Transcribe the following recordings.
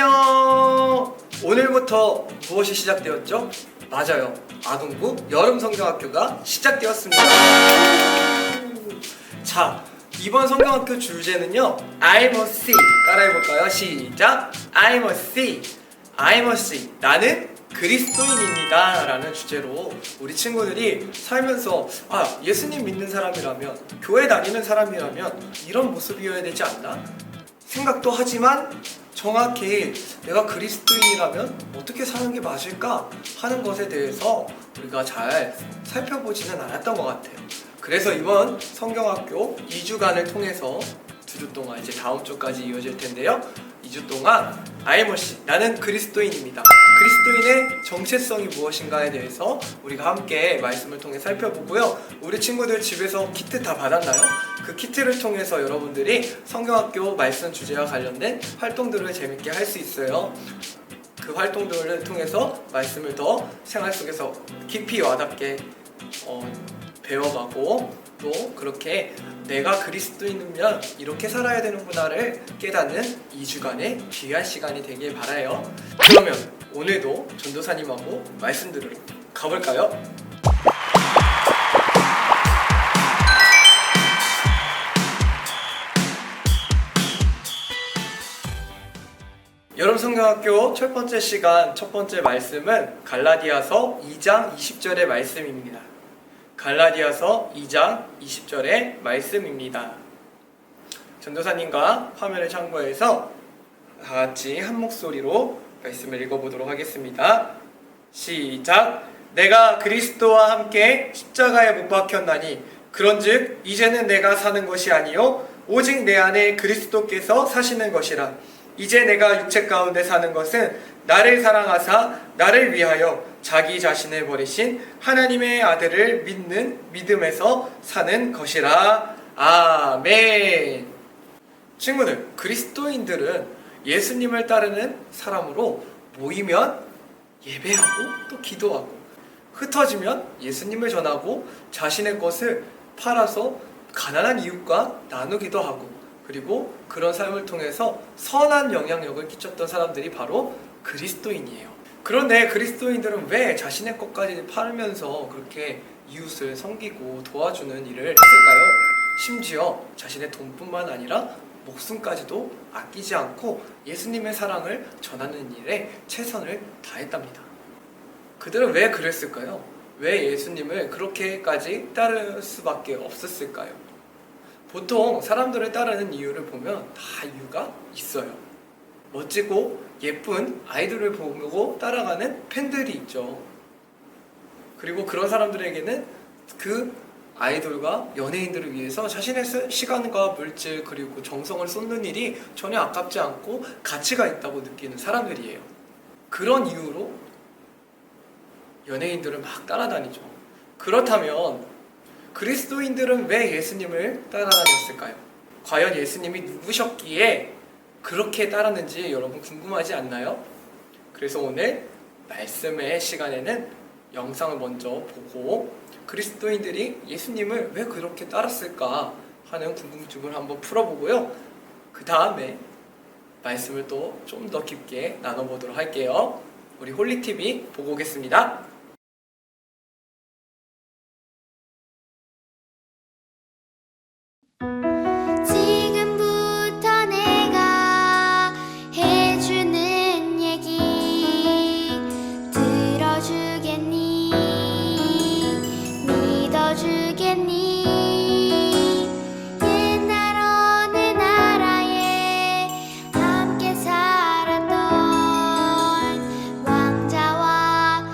안녕! 오늘부터 무엇이 시작되었죠? 맞아요. 아동부 여름성경학교가 시작되었습니다. 자, 이번 성경학교 주제는요, I must see. 따라해볼까요? 시작! I must see. I must see. 나는 그리스도인입니다 라는 주제로 우리 친구들이 살면서 예수님 믿는 사람이라면, 교회 다니는 사람이라면 이런 모습이어야 되지 않나? 생각도 하지만 정확히 내가 그리스도인이라면 어떻게 사는 게 맞을까 하는 것에 대해서 우리가 잘 살펴보지는 않았던 것 같아요. 그래서 이번 성경학교 2주간을 통해서 2주 동안, 이제 다음 주까지 이어질 텐데요, 2주 동안 아이머시, 나는 그리스도인입니다. 그리스도인의 정체성이 무엇인가에 대해서 우리가 함께 말씀을 통해 살펴보고요. 우리 친구들 집에서 키트 다 받았나요? 그 키트를 통해서 여러분들이 성경학교 말씀 주제와 관련된 활동들을 재밌게 할 수 있어요. 그 활동들을 통해서 말씀을 더 생활 속에서 깊이 와닿게 배워가고, 또 그렇게 내가 그리스도인이면 이렇게 살아야 되는구나를 깨닫는 2주간의 귀한 시간이 되길 바라요. 그러면 오늘도 전도사님하고 말씀 들으러 가볼까요? 여름성경학교 첫 번째 시간, 첫 번째 말씀은 갈라디아서 2장 20절의 말씀입니다. 갈라디아서 2장 20절의 말씀입니다. 전도사님과 화면을 참고해서 다같이 한 목소리로 말씀을 읽어보도록 하겠습니다. 시작! 내가 그리스도와 함께 십자가에 못 박혔나니 그런즉 이제는 내가 사는 것이 아니요 오직 내 안에 그리스도께서 사시는 것이라. 이제 내가 육체 가운데 사는 것은 나를 사랑하사 나를 위하여 자기 자신을 버리신 하나님의 아들을 믿는 믿음에서 사는 것이라. 아멘. 친구들, 그리스도인들은 예수님을 따르는 사람으로 모이면 예배하고 또 기도하고, 흩어지면 예수님을 전하고 자신의 것을 팔아서 가난한 이웃과 나누기도 하고, 그리고 그런 삶을 통해서 선한 영향력을 끼쳤던 사람들이 바로 그리스도인이에요. 그런데 그리스도인들은 왜 자신의 것까지 팔면서 그렇게 이웃을 섬기고 도와주는 일을 했을까요? 심지어 자신의 돈뿐만 아니라 목숨까지도 아끼지 않고 예수님의 사랑을 전하는 일에 최선을 다했답니다. 그들은 왜 그랬을까요? 왜 예수님을 그렇게까지 따를 수밖에 없었을까요? 보통 사람들을 따르는 이유를 보면 다 이유가 있어요. 멋지고 예쁜 아이돌을 보고 따라가는 팬들이 있죠. 그리고 그런 사람들에게는 그 아이돌과 연예인들을 위해서 자신의 시간과 물질 그리고 정성을 쏟는 일이 전혀 아깝지 않고 가치가 있다고 느끼는 사람들이에요. 그런 이유로 연예인들을 막 따라다니죠. 그렇다면 그리스도인들은 왜 예수님을 따라다녔을까요? 과연 예수님이 누구셨기에 그렇게 따랐는지 여러분 궁금하지 않나요? 그래서 오늘 말씀의 시간에는 영상을 먼저 보고 그리스도인들이 예수님을 왜 그렇게 따랐을까 하는 궁금증을 한번 풀어보고요. 그 다음에 말씀을 또 좀 더 깊게 나눠보도록 할게요. 우리 홀리TV 보고 오겠습니다. 지금부터 내가 해주는 얘기 들어주겠니? 믿어주겠니? 옛날 어느 나라에 함께 살았던 왕자와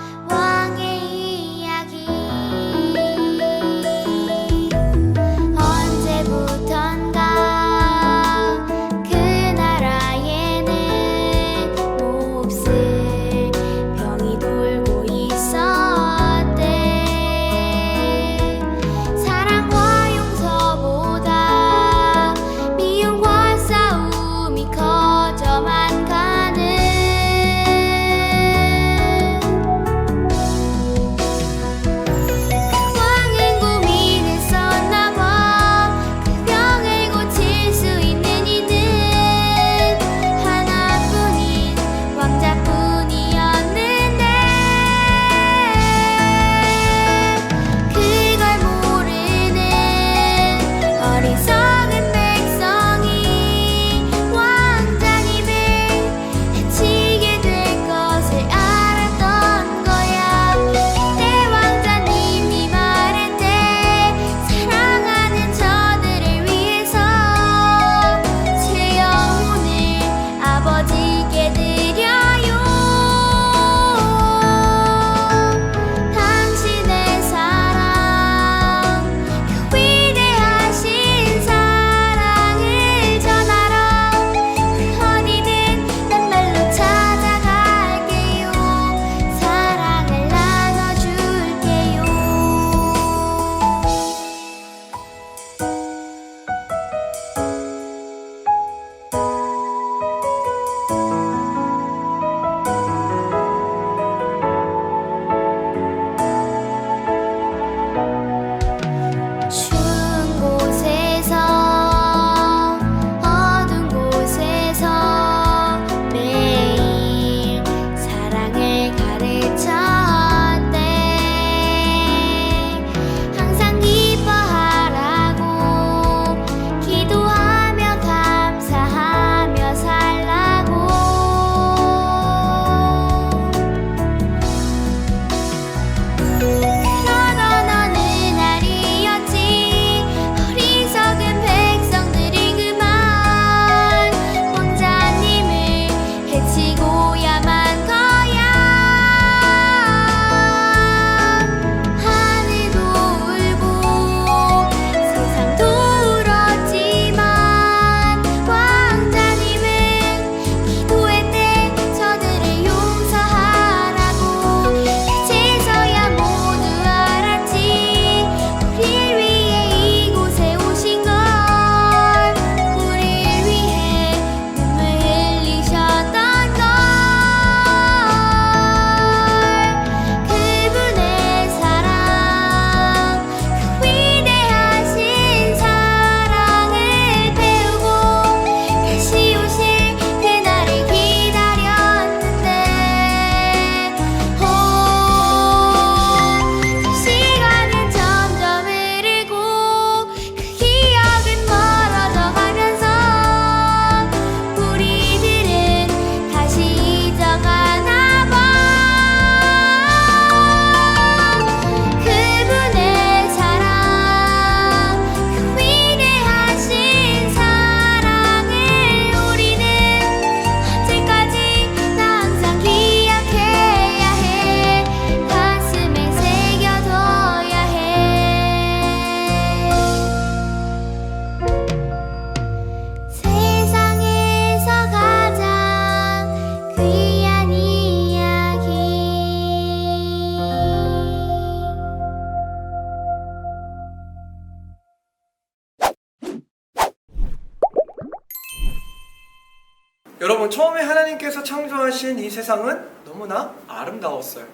처음에 하나님께서 창조하신 이 세상은 너무나 아름다웠어요.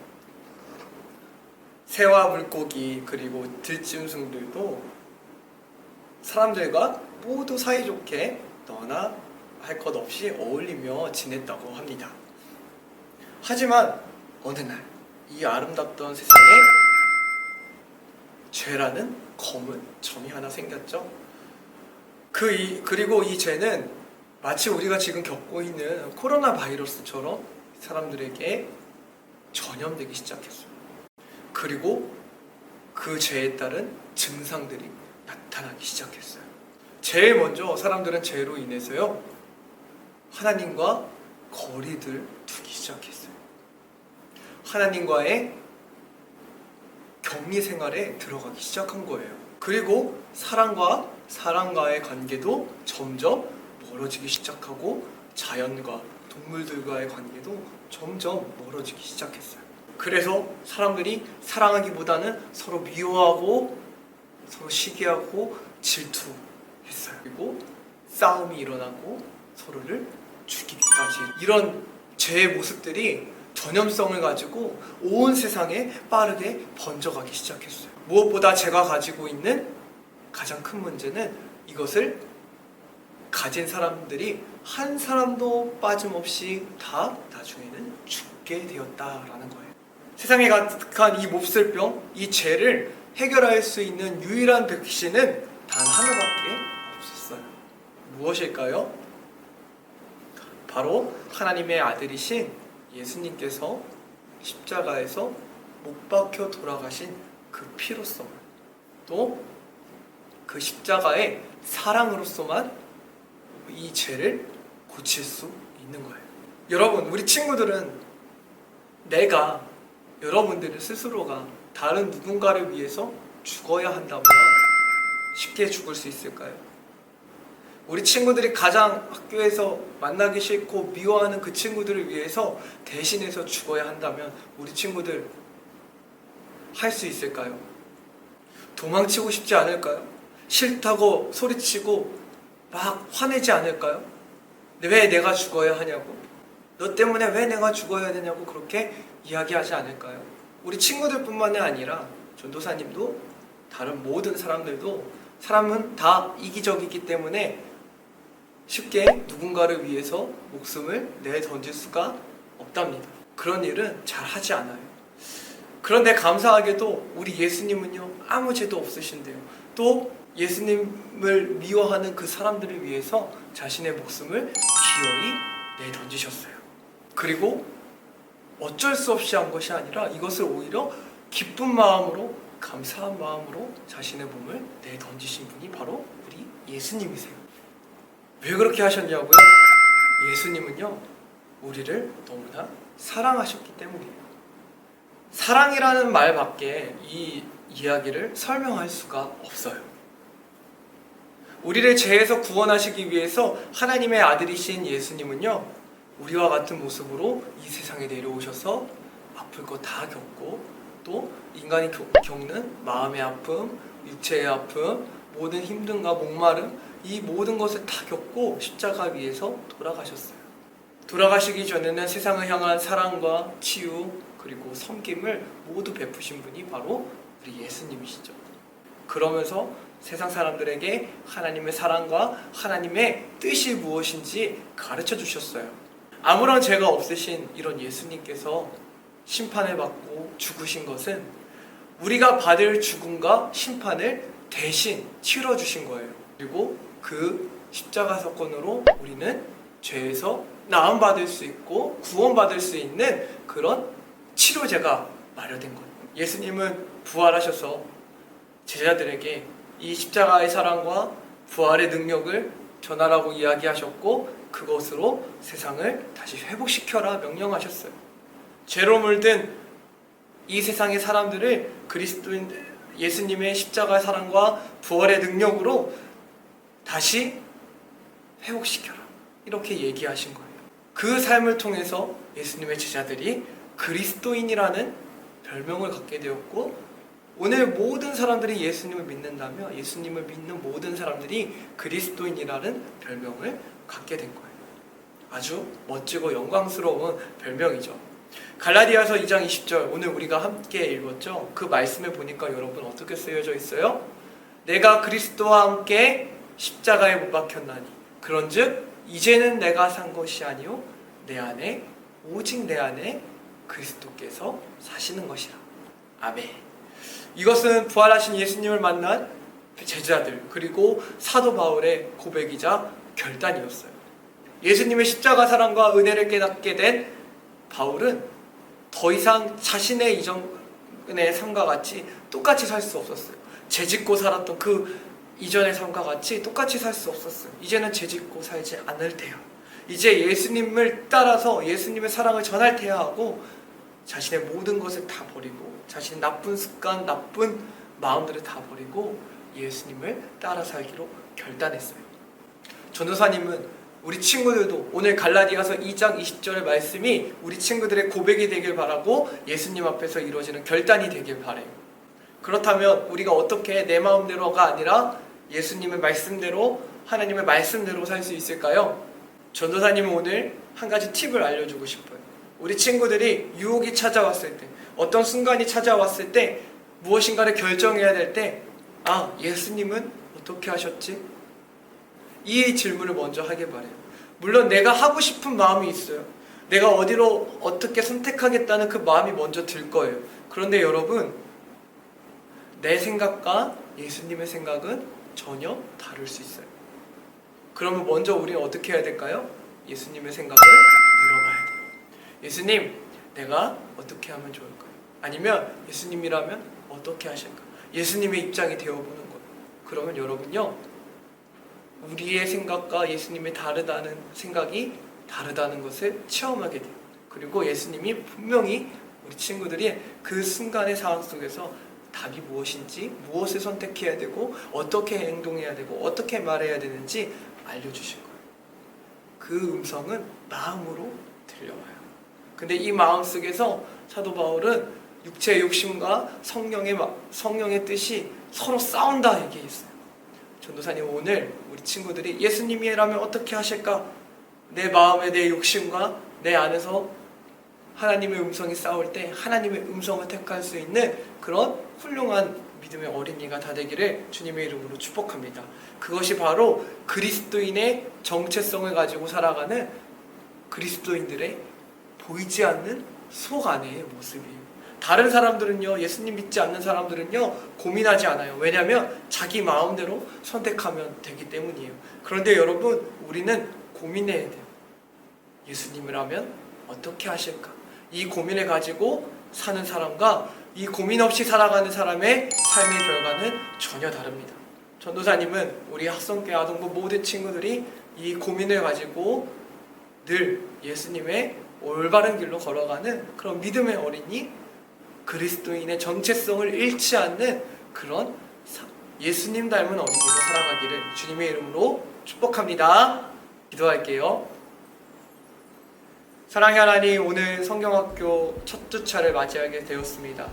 새와 물고기 그리고 들짐승들도 사람들과 모두 사이좋게 너나 할 것 없이 어울리며 지냈다고 합니다. 하지만 어느 날 이 아름답던 세상에 죄라는 검은 점이 하나 생겼죠. 그리고 이 죄는 마치 우리가 지금 겪고 있는 코로나 바이러스처럼 사람들에게 전염되기 시작했어요. 그리고 그 죄에 따른 증상들이 나타나기 시작했어요. 제일 먼저 사람들은 죄로 인해서요, 하나님과 거리를 두기 시작했어요. 하나님과의 격리 생활에 들어가기 시작한 거예요. 그리고 사람과의 관계도 점점 멀어지기 시작하고 자연과 동물들과의 관계도 점점 멀어지기 시작했어요. 그래서 사람들이 사랑하기보다는 서로 미워하고 서로 시기하고 질투했어요. 그리고 싸움이 일어나고 서로를 죽이기까지, 이런 죄의 모습들이 전염성을 가지고 온 세상에 빠르게 번져가기 시작했어요. 무엇보다 제가 가지고 있는 가장 큰 문제는 이것을 가진 사람들이 한 사람도 빠짐없이 다 나중에는 죽게 되었다라는 거예요. 세상에 가득한 이 몹쓸병, 이 죄를 해결할 수 있는 유일한 백신은 단 하나밖에 없었어요. 무엇일까요? 바로 하나님의 아들이신 예수님께서 십자가에서 못 박혀 돌아가신 그 피로서, 또 그 십자가의 사랑으로서만 이 죄를 고칠 수 있는 거예요. 여러분, 우리 친구들은 여러분들 스스로가 다른 누군가를 위해서 죽어야 한다면 쉽게 죽을 수 있을까요? 우리 친구들이 가장 학교에서 만나기 싫고 미워하는 그 친구들을 위해서 대신해서 죽어야 한다면 우리 친구들 할 수 있을까요? 도망치고 싶지 않을까요? 싫다고 소리치고 막 화내지 않을까요? 왜 내가 죽어야 하냐고, 너 때문에 왜 내가 죽어야 되냐고 그렇게 이야기하지 않을까요? 우리 친구들뿐만이 아니라 전도사님도 다른 모든 사람은 다 이기적이기 때문에 쉽게 누군가를 위해서 목숨을 내던질 수가 없답니다. 그런 일은 잘 하지 않아요. 그런데 감사하게도 우리 예수님은요, 아무 죄도 없으신데요, 또 예수님을 미워하는 그 사람들을 위해서 자신의 목숨을 기어이 내던지셨어요. 그리고 어쩔 수 없이 한 것이 아니라 이것을 오히려 기쁜 마음으로, 감사한 마음으로 자신의 몸을 내던지신 분이 바로 우리 예수님이세요. 왜 그렇게 하셨냐고요? 예수님은요, 우리를 너무나 사랑하셨기 때문이에요. 사랑이라는 말밖에 이 이야기를 설명할 수가 없어요. 우리를 죄에서 구원하시기 위해서 하나님의 아들이신 예수님은요, 우리와 같은 모습으로 이 세상에 내려오셔서 아플 거 다 겪고, 또 인간이 겪는 마음의 아픔, 육체의 아픔, 모든 힘듦과 목마름, 이 모든 것을 다 겪고 십자가 위에서 돌아가셨어요. 돌아가시기 전에는 세상을 향한 사랑과 치유 그리고 섬김을 모두 베푸신 분이 바로 우리 예수님이시죠. 그러면서 세상 사람들에게 하나님의 사랑과 하나님의 뜻이 무엇인지 가르쳐 주셨어요. 아무런 죄가 없으신 이런 예수님께서 심판을 받고 죽으신 것은 우리가 받을 죽음과 심판을 대신 치러주신 거예요. 그리고 그 십자가 사건으로 우리는 죄에서 나음받을 수 있고 구원받을 수 있는 그런 치료제가 마련된 거예요. 예수님은 부활하셔서 제자들에게 이 십자가의 사랑과 부활의 능력을 전하라고 이야기하셨고, 그것으로 세상을 다시 회복시켜라 명령하셨어요. 죄로 물든 이 세상의 사람들을 그리스도인 예수님의 십자가의 사랑과 부활의 능력으로 다시 회복시켜라, 이렇게 얘기하신 거예요. 그 삶을 통해서 예수님의 제자들이 그리스도인이라는 별명을 갖게 되었고, 오늘 모든 사람들이 예수님을 믿는다면 예수님을 믿는 모든 사람들이 그리스도인이라는 별명을 갖게 된 거예요. 아주 멋지고 영광스러운 별명이죠. 갈라디아서 2장 20절 오늘 우리가 함께 읽었죠. 그 말씀에 보니까 여러분 어떻게 쓰여져 있어요? 내가 그리스도와 함께 십자가에 못 박혔나니 그런즉 이제는 내가 산 것이 아니요 내 안에 오직 내 안에 그리스도께서 사시는 것이라. 아멘. 이것은 부활하신 예수님을 만난 제자들 그리고 사도 바울의 고백이자 결단이었어요. 예수님의 십자가 사랑과 은혜를 깨닫게 된 바울은 더 이상 자신의 이전의 삶과 같이 똑같이 살 수 없었어요. 죄짓고 살았던 그 이전의 삶과 같이 똑같이 살 수 없었어요. 이제는 죄짓고 살지 않을 테야. 이제 예수님을 따라서 예수님의 사랑을 전할 테야 하고 자신의 모든 것을 다 버리고 자신의 나쁜 습관, 나쁜 마음들을 다 버리고 예수님을 따라 살기로 결단했어요. 전도사님은 우리 친구들도 오늘 갈라디아서 2장 20절의 말씀이 우리 친구들의 고백이 되길 바라고 예수님 앞에서 이루어지는 결단이 되길 바라요. 그렇다면 우리가 어떻게 내 마음대로가 아니라 예수님의 말씀대로 하나님의 말씀대로 살 수 있을까요? 전도사님은 오늘 한 가지 팁을 알려주고 싶어요. 우리 친구들이 유혹이 찾아왔을 때 어떤 순간이 찾아왔을 때 무엇인가를 결정해야 될 때 예수님은 어떻게 하셨지? 이 질문을 먼저 하길 바래요. 물론 내가 하고 싶은 마음이 있어요. 내가 어디로 어떻게 선택하겠다는 그 마음이 먼저 들 거예요. 그런데 여러분, 내 생각과 예수님의 생각은 전혀 다를 수 있어요. 그러면 먼저 우리는 어떻게 해야 될까요? 예수님의 생각을 물어봐야 돼요. 예수님, 내가 어떻게 하면 좋을까요? 아니면 예수님이라면 어떻게 하실까? 예수님의 입장이 되어보는 거예요. 그러면 여러분요, 우리의 생각과 예수님의 다르다는 생각이 다르다는 것을 체험하게 돼요. 그리고 예수님이 분명히 우리 친구들이 그 순간의 상황 속에서 답이 무엇인지, 무엇을 선택해야 되고 어떻게 행동해야 되고 어떻게 말해야 되는지 알려주실 거예요. 그 음성은 마음으로 들려와요. 근데 이 마음 속에서 사도 바울은 육체의 욕심과 성령의 뜻이 서로 싸운다 얘기했어요. 전도사님, 오늘 우리 친구들이 예수님이라면 어떻게 하실까? 내 마음에 내 욕심과 내 안에서 하나님의 음성이 싸울 때 하나님의 음성을 택할 수 있는 그런 훌륭한 믿음의 어린이가 다 되기를 주님의 이름으로 축복합니다. 그것이 바로 그리스도인의 정체성을 가지고 살아가는 그리스도인들의 보이지 않는 속 안의 모습이에요. 다른 사람들은요, 예수님 믿지 않는 사람들은요, 고민하지 않아요. 왜냐하면 자기 마음대로 선택하면 되기 때문이에요. 그런데 여러분, 우리는 고민해야 돼요. 예수님이라면 어떻게 하실까? 이 고민을 가지고 사는 사람과 이 고민 없이 살아가는 사람의 삶의 결과는 전혀 다릅니다. 전도사님은 우리 학성교회 아동부 모든 친구들이 이 고민을 가지고 늘 예수님의 올바른 길로 걸어가는 그런 믿음의 어린이, 그리스도인의 정체성을 잃지 않는 그런 예수님 닮은 어린이로 살아가기를 주님의 이름으로 축복합니다. 기도할게요. 사랑의 하나님, 오늘 성경학교 첫 주차를 맞이하게 되었습니다.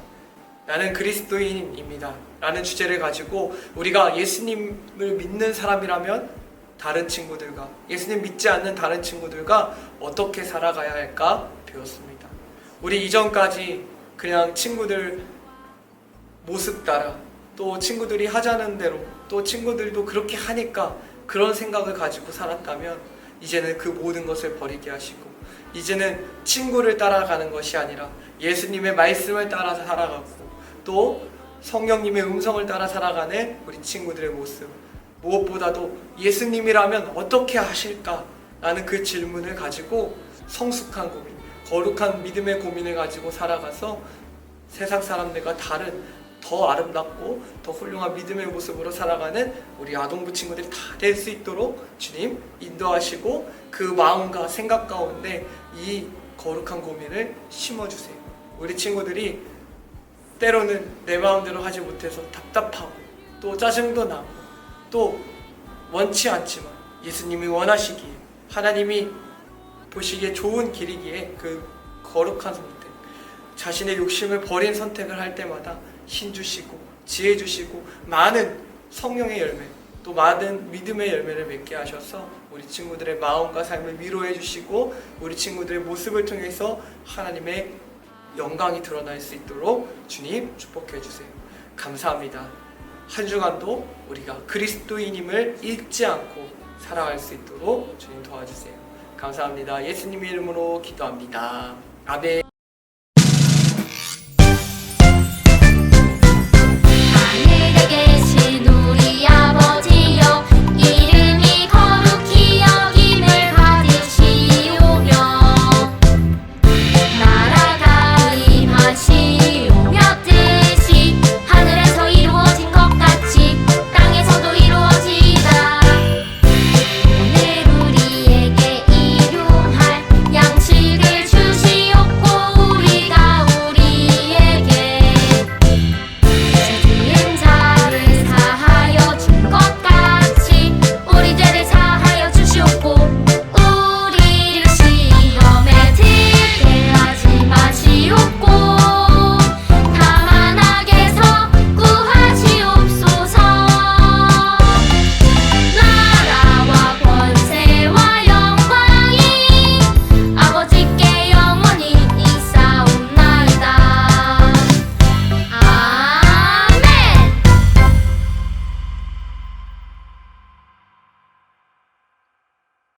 나는 그리스도인입니다 라는 주제를 가지고 우리가 예수님을 믿는 사람이라면 다른 친구들과, 예수님 믿지 않는 다른 친구들과 어떻게 살아가야 할까 배웠습니다. 우리 이전까지 그냥 친구들 모습 따라, 또 친구들이 하자는 대로, 또 친구들도 그렇게 하니까 그런 생각을 가지고 살았다면 이제는 그 모든 것을 버리게 하시고 이제는 친구를 따라가는 것이 아니라 예수님의 말씀을 따라 살아가고 또 성령님의 음성을 따라 살아가는 우리 친구들의 모습, 무엇보다도 예수님이라면 어떻게 하실까? 라는 그 질문을 가지고 성숙한 고민, 거룩한 믿음의 고민을 가지고 살아가서 세상 사람들과 다른 더 아름답고 더 훌륭한 믿음의 모습으로 살아가는 우리 아동부 친구들이 다 될 수 있도록 주님 인도하시고 그 마음과 생각 가운데 이 거룩한 고민을 심어주세요. 우리 친구들이 때로는 내 마음대로 하지 못해서 답답하고 또 짜증도 나고 또 원치 않지만 예수님이 원하시기에, 하나님이 보시기에 좋은 길이기에 그 거룩한 선택, 자신의 욕심을 버린 선택을 할 때마다 힘 주시고 지혜 주시고 많은 성령의 열매, 또 많은 믿음의 열매를 맺게 하셔서 우리 친구들의 마음과 삶을 위로해 주시고 우리 친구들의 모습을 통해서 하나님의 영광이 드러날 수 있도록 주님 축복해 주세요. 감사합니다. 한 주간도 우리가 그리스도인임을 잊지 않고 살아갈 수 있도록 주님 도와주세요. 감사합니다. 예수님의 이름으로 기도합니다. 아멘.